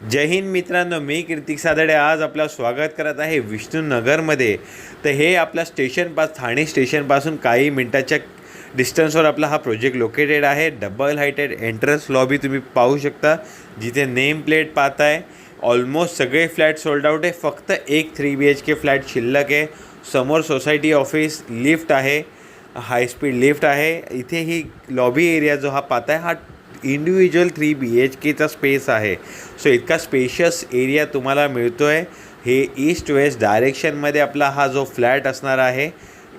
जय हिंद मित्रांनो, मी कीर्तिक सादडे आज आपलं स्वागत करत आहे विष्णुनगरमध्ये. तर हे आपल्या ठाणे स्टेशनपासून काही मिनटाच्या डिस्टन्सवर आपला हा प्रोजेक्ट लोकेटेड आहे. डबल हायटेड एंट्रन्स लॉबी तुम्ही पाहू शकता, जिथे नेम प्लेट पाहताय. ऑलमोस्ट सगळे फ्लॅट सोल्ड आउट आहे. फक्त एक 3 BHK फ्लॅट शिल्लक आहे. समोर सोसायटी ऑफिस, लिफ्ट आहे, हाय स्पीड लिफ्ट आहे. इथे ही लॉबी एरिया जो हा पाहताय हा इंडिव्हिज्युअल 3 BHKचा स्पेस आहे. सो इतका स्पेशियस एरिया तुम्हाला मिळतो आहे. हे ईस्ट वेस्ट डायरेक्शनमध्ये आपला हा जो फ्लॅट असणार आहे.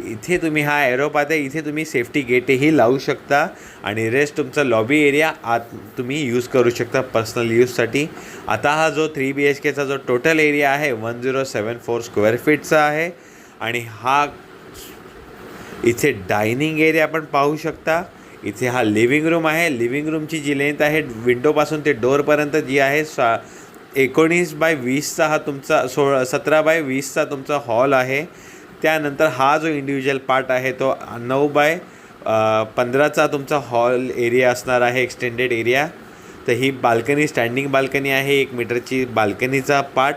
इथे तुम्ही हा एरो पाहता, इथे तुम्ही सेफ्टी गेटही लावू शकता आणि रेस्ट तुमचा लॉबी एरिया आत तुम्ही यूज करू शकता पर्सनल यूजसाठी. आता हा जो 3 BHKचा जो टोटल एरिया आहे 1074 स्क्वेअर फीटचा आहे. आणि हा इथे डायनिंग एरिया आपण पाहू शकता. इथे हा लिव्हिंग रूम आहे. लिव्हिंग रूमची जी लेंथ आहे विंडोपासून ते डोअरपर्यंत जी आहे 19x20चा हा तुमचा 17x20चा तुमचा हॉल आहे. त्यानंतर हा जो इंडिव्हिज्युअल पार्ट आहे तो 9x15चा तुमचा हॉल एरिया असणार आहे, एक्सटेंडेड एरिया. तर ही बाल्कनी, स्टँडिंग बाल्कनी आहे, 1 मीटरची बाल्कनीचा पार्ट.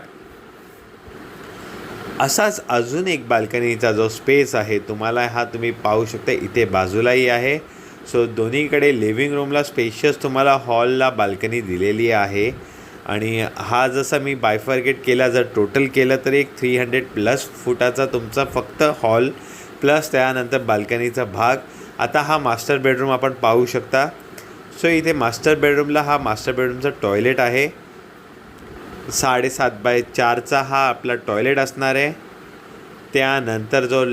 असाच अजून एक बाल्कनीचा जो स्पेस आहे तुम्हाला हा तुम्ही पाहू शकता, इथे बाजूलाही आहे. सो दोन्हीकडे लिव्हिंग रूमला स्पेशियस तुम्हाला हॉलला बाल्कनी दिलेली आहे. आणि हा जसा मी बायफर्गेट केला, जर टोटल केलं तर एक 300+ फुटाचा तुमचा फक्त हॉल प्लस त्यानंतर बाल्कनीचा भाग. आता हा मास्टर बेडरूम आपण पाहू शकता. सो इथे मास्टर बेडरूमचा टॉयलेट आहे. 7.5x4चा हा आपला टॉयलेट असणार आहे. त्यानंतर जो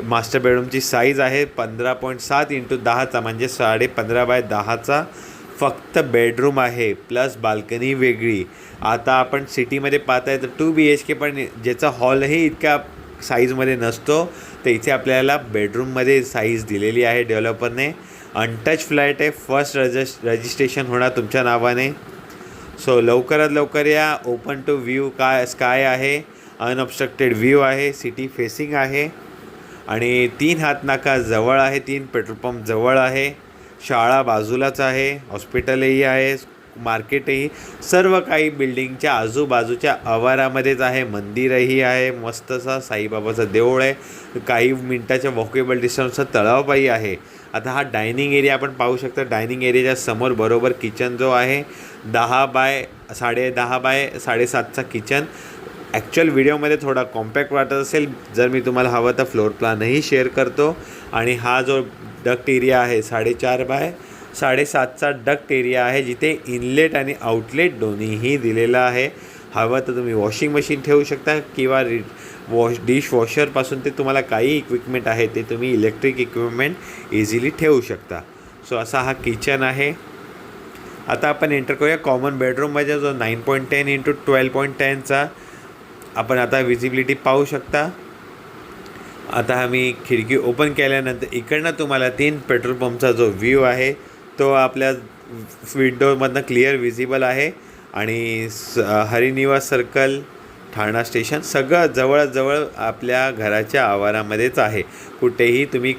मास्टर बेडरूमची साईज आहे 15.7x10चा म्हणजे 15.5x10चा फक्त बेडरूम आहे, प्लस बाल्कनी वेगळी. आता आपण सिटीमध्ये पाहताय तर 2 BHK पण ज्याचा हॉलही इतक्या साईजमध्ये नसतो, तर इथे आपल्याला बेडरूममध्ये साईज दिलेली आहे डेव्हलपरने. अनटच फ्लॅट आहे. फर्स्ट रजिस्ट्रेशन होणार तुमच्या नावाने. सो लवकरात लवकर या. ओपन टू व्ह्यू स्काय आहे, अनऑब्स्ट्रक्टेड व्ह्यू आहे, सिटी फेसिंग आहे आणि 3 हातनाका जवळ आहे, 3 पेट्रोल पंप जवळ आहे, शाळा बाजूलाच आहे, हॉस्पिटलही आहे, मार्केटही, सर्व काही बिल्डिंगच्या आजूबाजूच्या आवारामध्येच आहे. मंदिरही आहे, मस्तसा साईबाबाचं देऊळ आहे, काही मिनटाच्या वॉकेबल डिस्टन्सचा तलावही आहे. आता हा डायनिंग एरिया आपण पाहू शकता. डायनिंग एरियाच्या समोर बरोबर किचन जो आहे 10x10x7चा किचन. ॲक्च्युअल व्हिडिओमध्ये थोडा कॉम्पॅक्ट वाटत असेल, जर मी तुम्हाला हवं तर फ्लोअर प्लॅनही शेअर करतो. आणि हा जो डक्ट एरिया आहे 4.5x7चा डक्ट एरिया आहे, जिथे इनलेट आणि आउटलेट दोन्हीही दिलेलं आहे. हवं तर तुम्ही वॉशिंग मशीन ठेवू शकता किंवा डिशवॉशरपासून ते तुम्हाला काही इक्विपमेंट आहे ते तुम्ही इलेक्ट्रिक इक्विपमेंट इझिली ठेवू शकता. सो असा हा किचन आहे. आता आपण एंटर करूया कॉमन बेडरूममध्ये, जो 9.10x12.10चा आपण आता विजिबिलिटी पाहू शकता. आता आम्ही खिडकी ओपन केल्यानंतर इकडनं तुम्हाला 3 पेट्रोल पंपचा जो व्ह्यू आहे तो आपल्या विंडोमधनं क्लिअर विजिबल आहे. आणि हरिनिवास सर्कल, ठाणा स्टेशन सगळं जवळजवळ आपल्या घराच्या आवारामध्येच आहे. कुठेही तुम्ही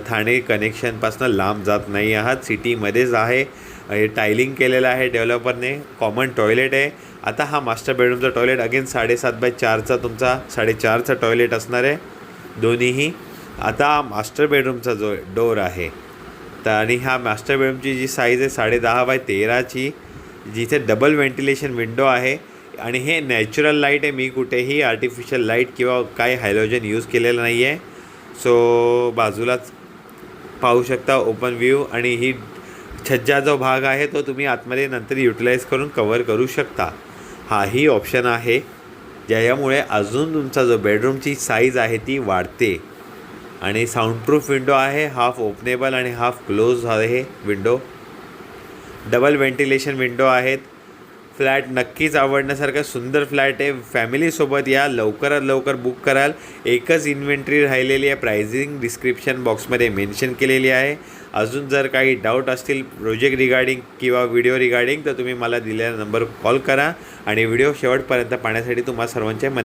ठाणे कनेक्शनपासून लांब जात नाही आहात, सिटीमध्येच आहे. हे टायलिंग केलेलं आहे डेव्हलपरने. कॉमन टॉयलेट आहे. आता हा मास्टर बेडरूमचा टॉयलेट अगेन 7.5x4चा तुमचा 4.5चा टॉयलेट असणार आहे दोन्हीही. आता मास्टर बेडरूमचा जो डोर आहे तर आणि हा मास्टर बेडरूमची जी साईज आहे 10.5x13ची, जिथे डबल व्हेंटिलेशन विंडो आहे. आणि हे नॅचरल लाईट आहे, मी कुठेही आर्टिफिशियल लाईट किंवा काही हायलोजन यूज केलेलं नाही आहे. सो बाजूलाच पाहू शकता ओपन व्ह्यू. आणि ही छज्जा जो भाग आहे तो तुम्ही आतमध्ये नंतर युटिलाइज करून कवर करू शकता. हाही ऑप्शन आहे, ज्यामुळे अजून तुमचा जो बेडरूमची साईज आहे ती वाढते. आणि साऊंडप्रूफ विंडो आहे, हाफ ओपनेबल आणि हाफ क्लोज आहे विंडो. डबल व्हेंटिलेशन विंडो आहेत. फ्लॅट नक्कीच आवडण्यासारखा सुंदर फ्लॅट आहे. फॅमिलीसोबत या, लवकरात लवकर बुक कराल. एकच इन्व्हेंटरी राहिलेली आहे, प्राइसिंग डिस्क्रिप्शन बॉक्समध्ये मेन्शन केलेली आहे. अजून जर काही डाऊट असतील प्रोजेक्ट रिगार्डिंग किंवा व्हिडिओ रिगार्डिंग तर तुम्ही मला दिलेला नंबर कॉल करा. आणि व्हिडिओ शेवटपर्यंत पाहण्यासाठी तुम्हा सर्वांचे